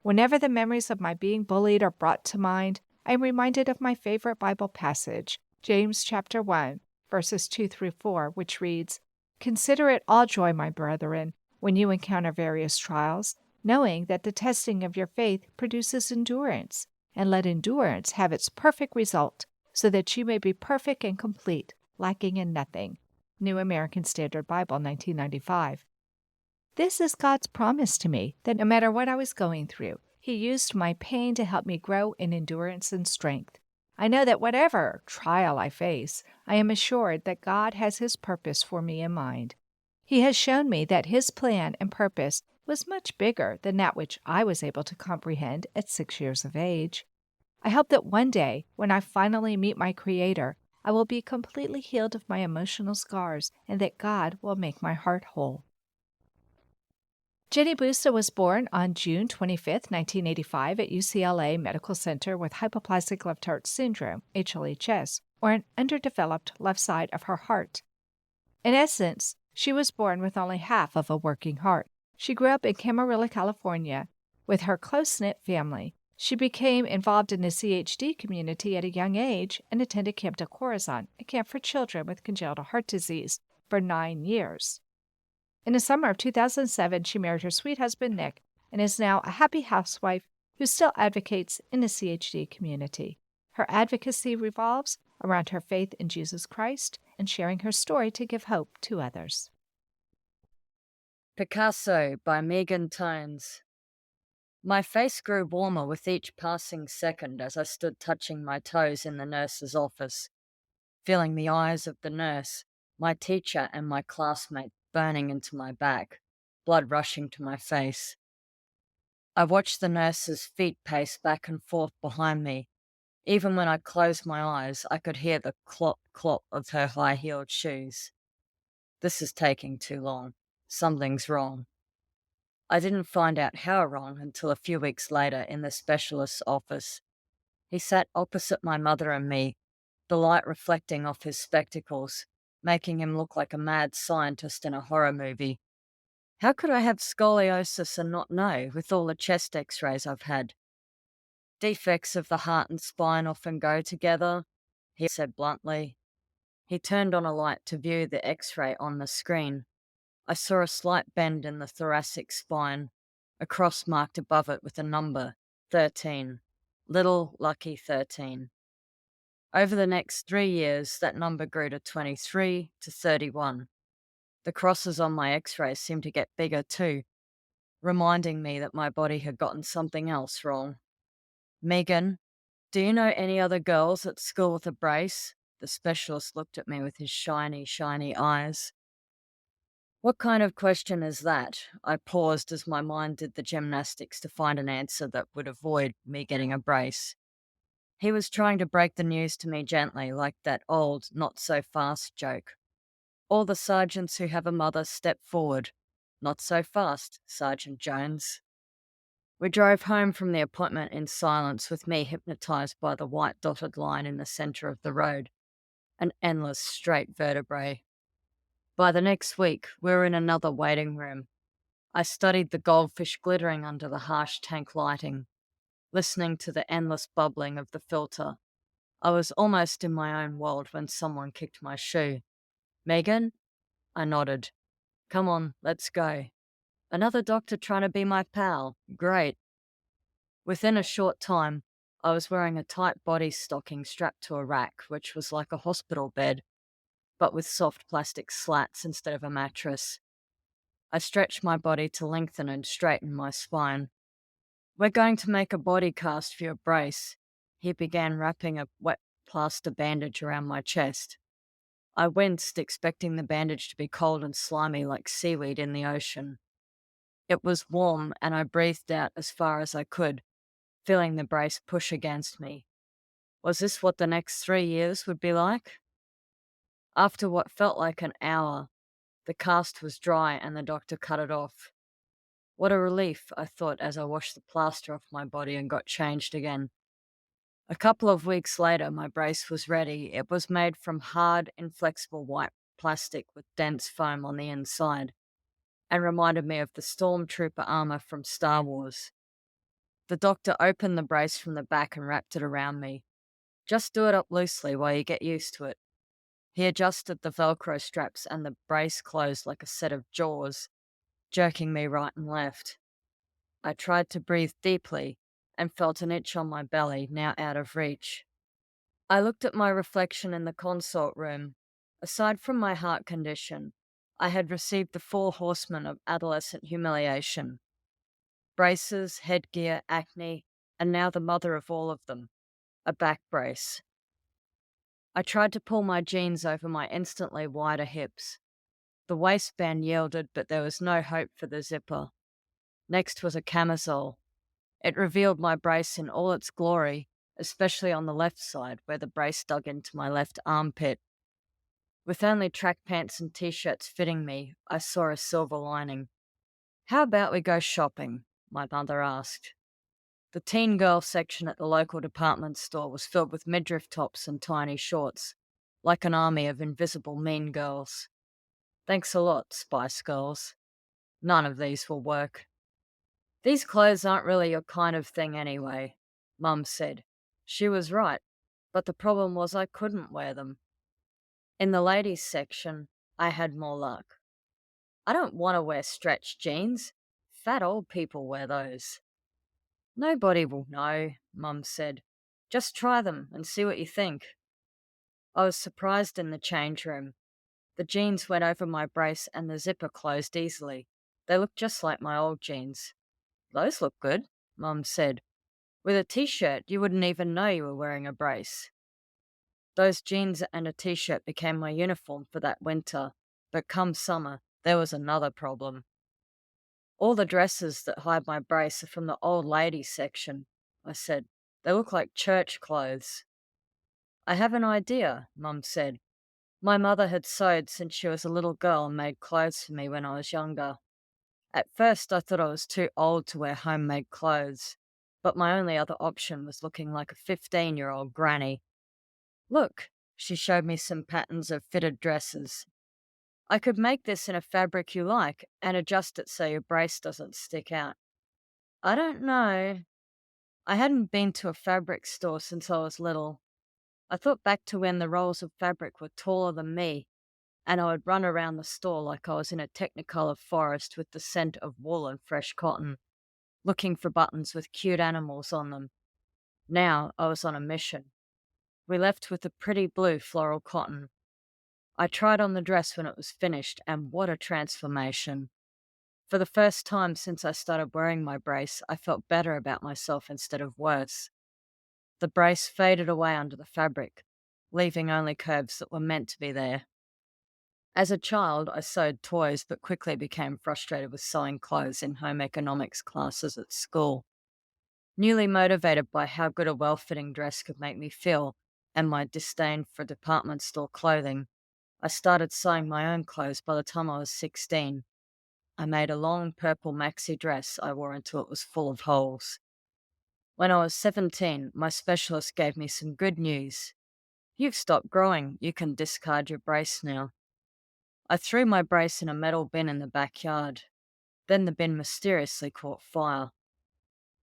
Whenever the memories of my being bullied are brought to mind, I am reminded of my favorite Bible passage, James chapter 1, verses 2 through 4, which reads, "Consider it all joy, my brethren, when you encounter various trials, knowing that the testing of your faith produces endurance, and let endurance have its perfect result, so that you may be perfect and complete, lacking in nothing." New American Standard Bible, 1995. This is God's promise to me that no matter what I was going through, He used my pain to help me grow in endurance and strength. I know that whatever trial I face, I am assured that God has His purpose for me in mind. He has shown me that His plan and purpose was much bigger than that which I was able to comprehend at 6 years of age. I hope that one day, when I finally meet my Creator, I will be completely healed of my emotional scars and that God will make my heart whole. Jenny Busta was born on June 25, 1985 at UCLA Medical Center with hypoplastic left heart syndrome, HLHS, or an underdeveloped left side of her heart. In essence, she was born with only half of a working heart. She grew up in Camarillo, California, with her close-knit family. She became involved in the CHD community at a young age and attended Camp del Corazon, a camp for children with congenital heart disease, for 9 years. In the summer of 2007, she married her sweet husband, Nick, and is now a happy housewife who still advocates in the CHD community. Her advocacy revolves around her faith in Jesus Christ and sharing her story to give hope to others. Picasso by Megan Tones. My face grew warmer with each passing second as I stood touching my toes in the nurse's office, feeling the eyes of the nurse, my teacher, and my classmate burning into my back, blood rushing to my face. I watched the nurse's feet pace back and forth behind me. Even when I closed my eyes, I could hear the clop, clop of her high-heeled shoes. This is taking too long. Something's wrong. I didn't find out how wrong until a few weeks later in the specialist's office. He sat opposite my mother and me, the light reflecting off his spectacles, making him look like a mad scientist in a horror movie. How could I have scoliosis and not know, with all the chest x-rays I've had? Defects of the heart and spine often go together, he said bluntly. He turned on a light to view the x-ray on the screen. I saw a slight bend in the thoracic spine, a cross marked above it with a number, 13. Little lucky 13. Over the next 3 years, that number grew to 23 to 31. The crosses on my x-rays seemed to get bigger too, reminding me that my body had gotten something else wrong. Megan, do you know any other girls at school with a brace? The specialist looked at me with his shiny, shiny eyes. What kind of question is that? I paused as my mind did the gymnastics to find an answer that would avoid me getting a brace. He was trying to break the news to me gently, like that old, not so fast joke. All the sergeants who have a mother step forward. Not so fast, Sergeant Jones. We drove home from the appointment in silence, with me hypnotized by the white dotted line in the center of the road, an endless straight vertebrae. By the next week, we were in another waiting room. I studied the goldfish glittering under the harsh tank lighting, listening to the endless bubbling of the filter. I was almost in my own world when someone kicked my shoe. Megan? I nodded. Come on, let's go. Another doctor trying to be my pal. Great. Within a short time, I was wearing a tight body stocking strapped to a rack, which was like a hospital bed, but with soft plastic slats instead of a mattress. I stretched my body to lengthen and straighten my spine. We're going to make a body cast for your brace. He began wrapping a wet plaster bandage around my chest. I winced, expecting the bandage to be cold and slimy like seaweed in the ocean. It was warm, and I breathed out as far as I could, feeling the brace push against me. Was this what the next 3 years would be like? After what felt like an hour, the cast was dry and the doctor cut it off. What a relief, I thought as I washed the plaster off my body and got changed again. A couple of weeks later, my brace was ready. It was made from hard, inflexible white plastic with dense foam on the inside, and reminded me of the stormtrooper armor from Star Wars. The doctor opened the brace from the back and wrapped it around me. Just do it up loosely while you get used to it. He adjusted the Velcro straps and the brace closed like a set of jaws, jerking me right and left. I tried to breathe deeply and felt an itch on my belly, now out of reach. I looked at my reflection in the consult room. Aside from my heart condition, I had received the 4 horsemen of adolescent humiliation. Braces, headgear, acne, and now the mother of all of them, a back brace. I tried to pull my jeans over my instantly wider hips. The waistband yielded, but there was no hope for the zipper. Next was a camisole. It revealed my brace in all its glory, especially on the left side, where the brace dug into my left armpit. With only track pants and t-shirts fitting me, I saw a silver lining. How about we go shopping? My mother asked. The teen girl section at the local department store was filled with midriff tops and tiny shorts, like an army of invisible mean girls. Thanks a lot, Spice Girls. None of these will work. These clothes aren't really your kind of thing anyway, Mum said. She was right, but the problem was I couldn't wear them. In the ladies' section, I had more luck. I don't want to wear stretched jeans. Fat old people wear those. Nobody will know, Mum said. Just try them and see what you think. I was surprised in the change room. The jeans went over my brace and the zipper closed easily. They looked just like my old jeans. Those look good, Mum said. With a t-shirt, you wouldn't even know you were wearing a brace. Those jeans and a t-shirt became my uniform for that winter, but come summer, there was another problem. All the dresses that hide my brace are from the old ladies section, I said. They look like church clothes. I have an idea, Mum said. My mother had sewed since she was a little girl and made clothes for me when I was younger. At first, I thought I was too old to wear homemade clothes, but my only other option was looking like a 15-year-old granny. Look, she showed me some patterns of fitted dresses. I could make this in a fabric you like and adjust it so your brace doesn't stick out. I don't know. I hadn't been to a fabric store since I was little. I thought back to when the rolls of fabric were taller than me, and I would run around the store like I was in a technicolor forest with the scent of wool and fresh cotton, looking for buttons with cute animals on them. Now I was on a mission. We left with a pretty blue floral cotton. I tried on the dress when it was finished, and what a transformation. For the first time since I started wearing my brace, I felt better about myself instead of worse. The brace faded away under the fabric, leaving only curves that were meant to be there. As a child, I sewed toys but quickly became frustrated with sewing clothes in home economics classes at school. Newly motivated by how good a well-fitting dress could make me feel and my disdain for department store clothing, I started sewing my own clothes by the time I was 16. I made a long purple maxi dress I wore until it was full of holes. When I was 17, my specialist gave me some good news. You've stopped growing, you can discard your brace now. I threw my brace in a metal bin in the backyard. Then the bin mysteriously caught fire.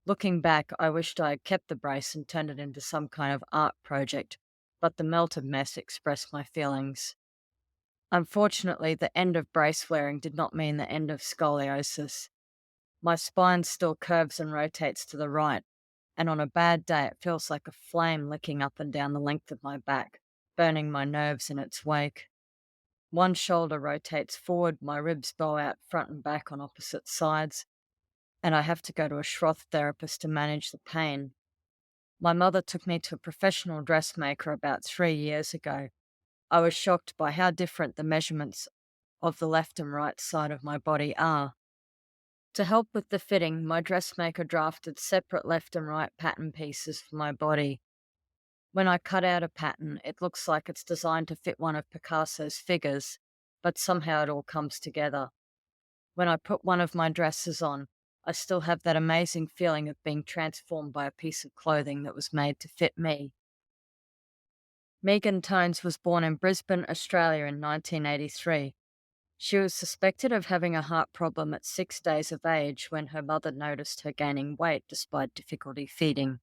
Looking back, I wished I had kept the brace and turned it into some kind of art project, but the melted mess expressed my feelings. Unfortunately, the end of brace wearing did not mean the end of scoliosis. My spine still curves and rotates to the right, and on a bad day it feels like a flame licking up and down the length of my back, burning my nerves in its wake. One shoulder rotates forward, my ribs bow out front and back on opposite sides, and I have to go to a Schroth therapist to manage the pain. My mother took me to a professional dressmaker about 3 years ago. I was shocked by how different the measurements of the left and right side of my body are. To help with the fitting, my dressmaker drafted separate left and right pattern pieces for my body. When I cut out a pattern, it looks like it's designed to fit one of Picasso's figures, but somehow it all comes together. When I put one of my dresses on, I still have that amazing feeling of being transformed by a piece of clothing that was made to fit me. Megan Tones was born in Brisbane, Australia in 1983. She was suspected of having a heart problem at 6 days of age when her mother noticed her gaining weight despite difficulty feeding.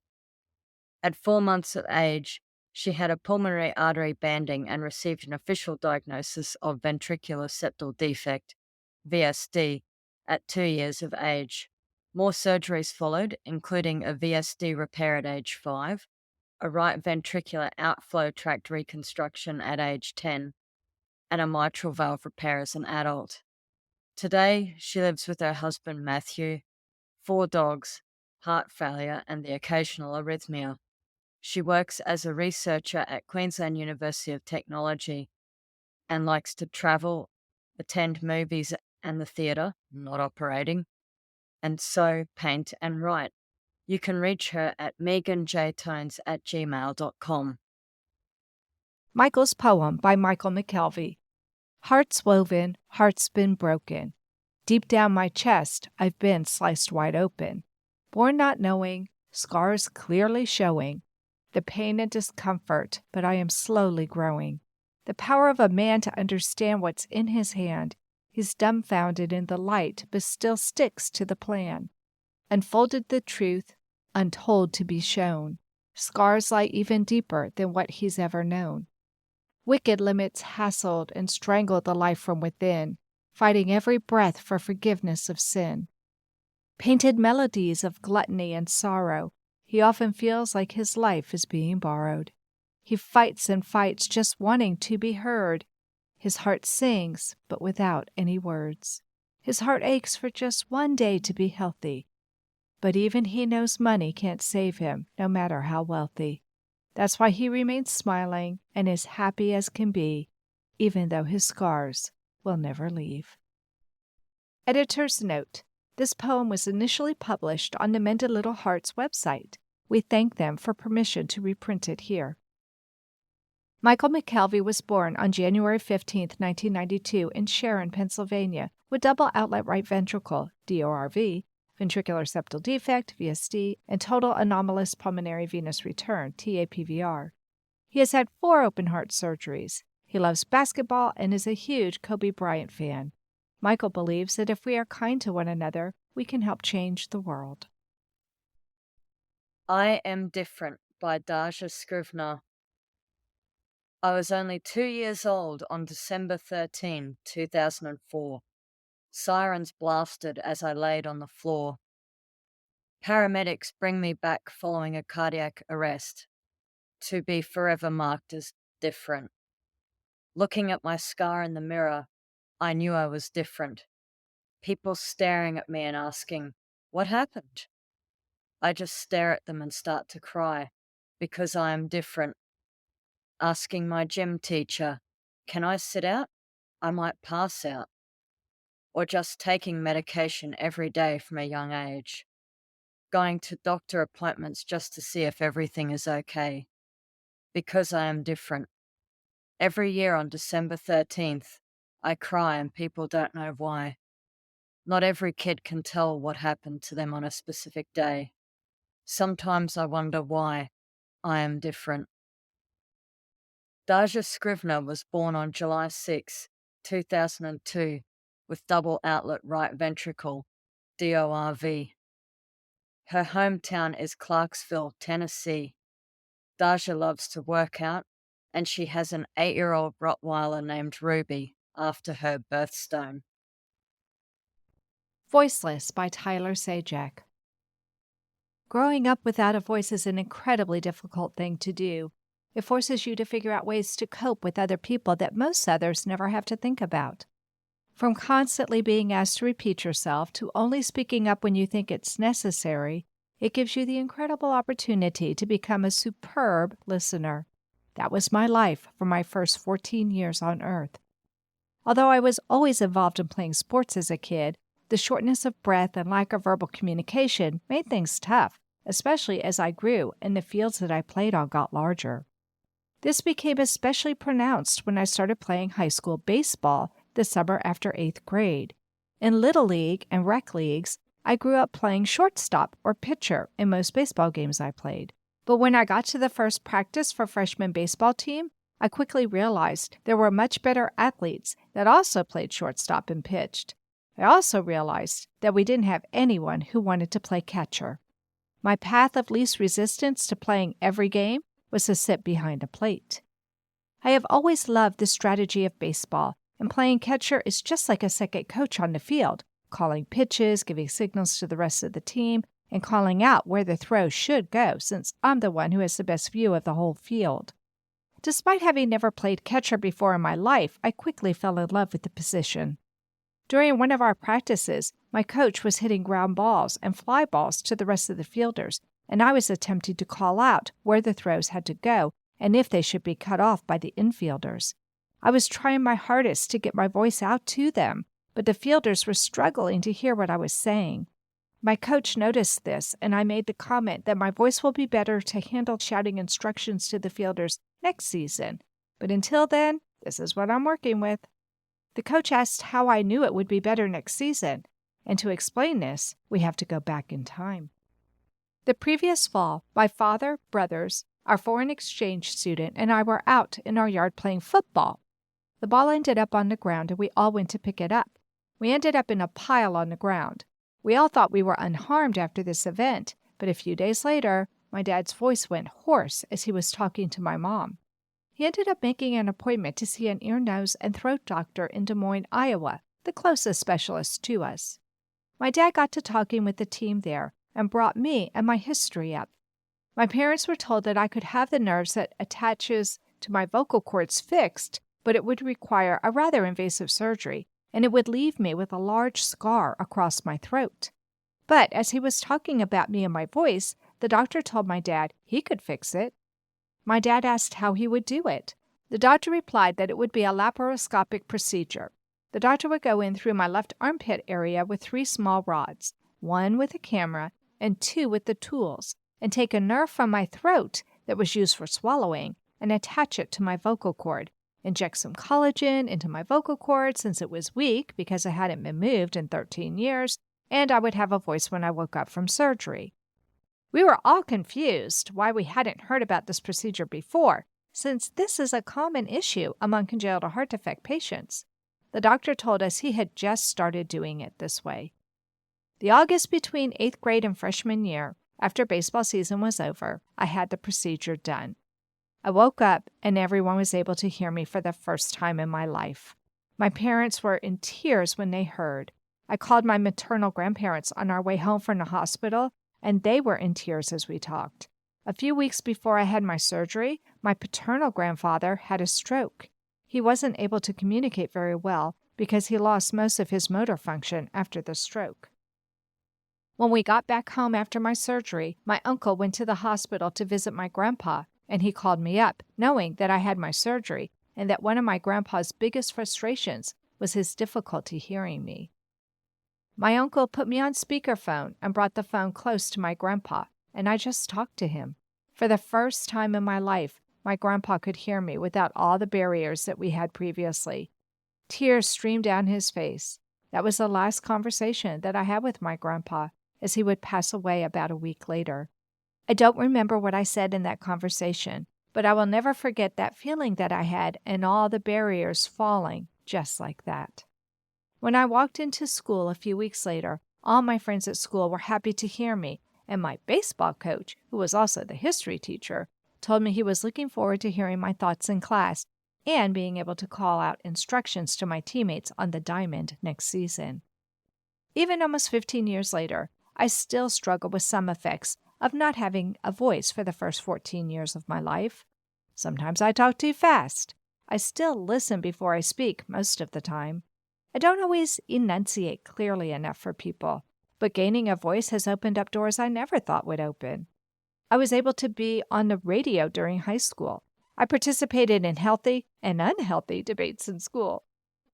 At 4 months of age, she had a pulmonary artery banding and received an official diagnosis of ventricular septal defect, VSD, at 2 years of age. More surgeries followed, including a VSD repair at age 5, a right ventricular outflow tract reconstruction at age 10, and a mitral valve repair as an adult. Today, she lives with her husband Matthew, 4 dogs, heart failure, and the occasional arrhythmia. She works as a researcher at Queensland University of Technology and likes to travel, attend movies and the theatre, not operating, and sew, paint, and write. You can reach her at meganjtones@gmail.com. Michael's poem by Michael McKelvey. Hearts woven, hearts been broken. Deep down my chest, I've been sliced wide open. Born not knowing, scars clearly showing. The pain and discomfort, but I am slowly growing. The power of a man to understand what's in his hand. He's dumbfounded in the light, but still sticks to the plan. Unfolded the truth, untold to be shown. Scars lie even deeper than what he's ever known. Wicked limits hassled and strangled the life from within, fighting every breath for forgiveness of sin. Painted melodies of gluttony and sorrow, he often feels like his life is being borrowed. He fights and fights just wanting to be heard. His heart sings, but without any words. His heart aches for just one day to be healthy. But even he knows money can't save him, no matter how wealthy. That's why he remains smiling and as happy as can be, even though his scars will never leave. Editor's note: this poem was initially published on the Mended Little Hearts website. We thank them for permission to reprint it here. Michael McKelvey was born on January 15, 1992 in Sharon, Pennsylvania, with double outlet right ventricle, DORV, ventricular septal defect, VSD, and total anomalous pulmonary venous return, TAPVR. He has had 4 open heart surgeries. He loves basketball and is a huge Kobe Bryant fan. Michael believes that if we are kind to one another, we can help change the world. I Am Different by Dajah Scrivner. I was only 2 years old on December 13, 2004. Sirens blasted as I laid on the floor. Paramedics bring me back following a cardiac arrest, to be forever marked as different. Looking at my scar in the mirror, I knew I was different. People staring at me and asking, "What happened?" I just stare at them and start to cry, because I am different. Asking my gym teacher, "Can I sit out? I might pass out." Or just taking medication every day from a young age. Going to doctor appointments just to see if everything is okay. Because I am different. Every year on December 13th, I cry and people don't know why. Not every kid can tell what happened to them on a specific day. Sometimes I wonder why I am different. Dajah Scrivner was born on July 6, 2002, with double outlet right ventricle, DORV. Her hometown is Clarksville, Tennessee. Dajah loves to work out, and she has an 8-year-old Rottweiler named Ruby after her birthstone. Voiceless by Tyler Sajak. Growing up without a voice is an incredibly difficult thing to do. It forces you to figure out ways to cope with other people that most others never have to think about. From constantly being asked to repeat yourself to only speaking up when you think it's necessary, it gives you the incredible opportunity to become a superb listener. That was my life for my first 14 years on Earth. Although I was always involved in playing sports as a kid, the shortness of breath and lack of verbal communication made things tough, especially as I grew and the fields that I played on got larger. This became especially pronounced when I started playing high school baseball the summer after 8th grade. In Little League and rec leagues, I grew up playing shortstop or pitcher in most baseball games I played. But when I got to the first practice for freshman baseball team, I quickly realized there were much better athletes that also played shortstop and pitched. I also realized that we didn't have anyone who wanted to play catcher. My path of least resistance to playing every game was to sit behind a plate. I have always loved the strategy of baseball, and playing catcher is just like a second coach on the field, calling pitches, giving signals to the rest of the team, and calling out where the throw should go, since I'm the one who has the best view of the whole field. Despite having never played catcher before in my life, I quickly fell in love with the position. During one of our practices, my coach was hitting ground balls and fly balls to the rest of the fielders, and I was attempting to call out where the throws had to go and if they should be cut off by the infielders. I was trying my hardest to get my voice out to them, but the fielders were struggling to hear what I was saying. My coach noticed this, and I made the comment that my voice will be better to handle shouting instructions to the fielders next season. But until then, this is what I'm working with. The coach asked how I knew it would be better next season, and to explain this, we have to go back in time. The previous fall, my father, brothers, our foreign exchange student, and I were out in our yard playing football. The ball ended up on the ground, and we all went to pick it up. We ended up in a pile on the ground. We all thought we were unharmed after this event, but a few days later, my dad's voice went hoarse as he was talking to my mom. He ended up making an appointment to see an ear, nose, and throat doctor in Des Moines, Iowa, the closest specialist to us. My dad got to talking with the team there and brought me and my history up. My parents were told that I could have the nerves that attaches to my vocal cords fixed, but it would require a rather invasive surgery, and it would leave me with a large scar across my throat. But as he was talking about me and my voice, the doctor told my dad he could fix it. My dad asked how he would do it. The doctor replied that it would be a laparoscopic procedure. The doctor would go in through my left armpit area with 3 small rods, 1 with a camera and 2 with the tools, and take a nerve from my throat that was used for swallowing and attach it to my vocal cord, inject some collagen into my vocal cord since it was weak because it hadn't been moved in 13 years, and I would have a voice when I woke up from surgery. We were all confused why we hadn't heard about this procedure before, since this is a common issue among congenital heart defect patients. The doctor told us he had just started doing it this way. The August between 8th grade and freshman year, after baseball season was over, I had the procedure done. I woke up and everyone was able to hear me for the first time in my life. My parents were in tears when they heard. I called my maternal grandparents on our way home from the hospital, and they were in tears as we talked. A few weeks before I had my surgery, my paternal grandfather had a stroke. He wasn't able to communicate very well because he lost most of his motor function after the stroke. When we got back home after my surgery, my uncle went to the hospital to visit my grandpa, and he called me up, knowing that I had my surgery and that one of my grandpa's biggest frustrations was his difficulty hearing me. My uncle put me on speakerphone and brought the phone close to my grandpa, and I just talked to him. For the first time in my life, my grandpa could hear me without all the barriers that we had previously. Tears streamed down his face. That was the last conversation that I had with my grandpa, as he would pass away about a week later. I don't remember what I said in that conversation, but I will never forget that feeling that I had and all the barriers falling just like that. When I walked into school a few weeks later, all my friends at school were happy to hear me, and my baseball coach, who was also the history teacher, told me he was looking forward to hearing my thoughts in class and being able to call out instructions to my teammates on the diamond next season. Even almost 15 years later, I still struggle with some effects of not having a voice for the first 14 years of my life. Sometimes I talk too fast. I still listen before I speak most of the time. I don't always enunciate clearly enough for people, but gaining a voice has opened up doors I never thought would open. I was able to be on the radio during high school. I participated in healthy and unhealthy debates in school.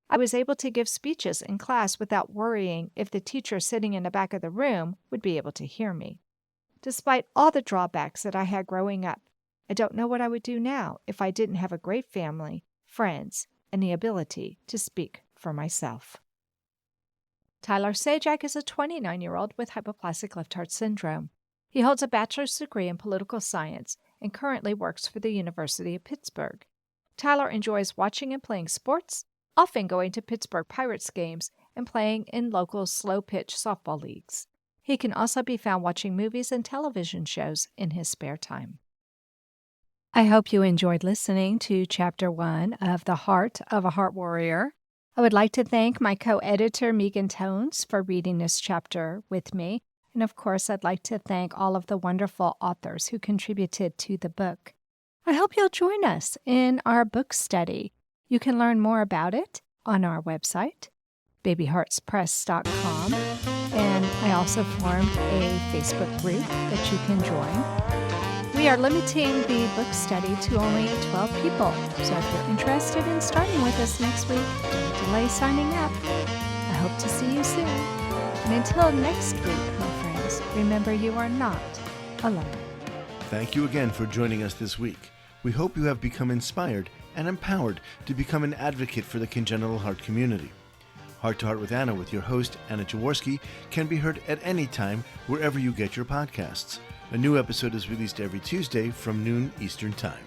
I was able to give speeches in class without worrying if the teacher sitting in the back of the room would be able to hear me. Despite all the drawbacks that I had growing up, I don't know what I would do now if I didn't have a great family, friends, and the ability to speak for myself. Tyler Sajak is a 29-year-old with hypoplastic left heart syndrome. He holds a bachelor's degree in political science and currently works for the University of Pittsburgh. Tyler enjoys watching and playing sports, often going to Pittsburgh Pirates games and playing in local slow-pitch softball leagues. He can also be found watching movies and television shows in his spare time. I hope you enjoyed listening to Chapter 1 of The Heart of a Heart Warrior. I would like to thank my co-editor, Megan Tones, for reading this chapter with me. And of course, I'd like to thank all of the wonderful authors who contributed to the book. I hope you'll join us in our book study. You can learn more about it on our website, babyheartspress.com. And I also formed a Facebook group that you can join. We are limiting the book study to only 12 people. So if you're interested in starting with us next week, don't delay signing up. I hope to see you soon. And until next week, my friends, remember you are not alone. Thank you again for joining us this week. We hope you have become inspired and empowered to become an advocate for the congenital heart community. Heart to Heart with Anna with your host, Anna Jaworski, can be heard at any time wherever you get your podcasts. A new episode is released every Tuesday from noon Eastern Time.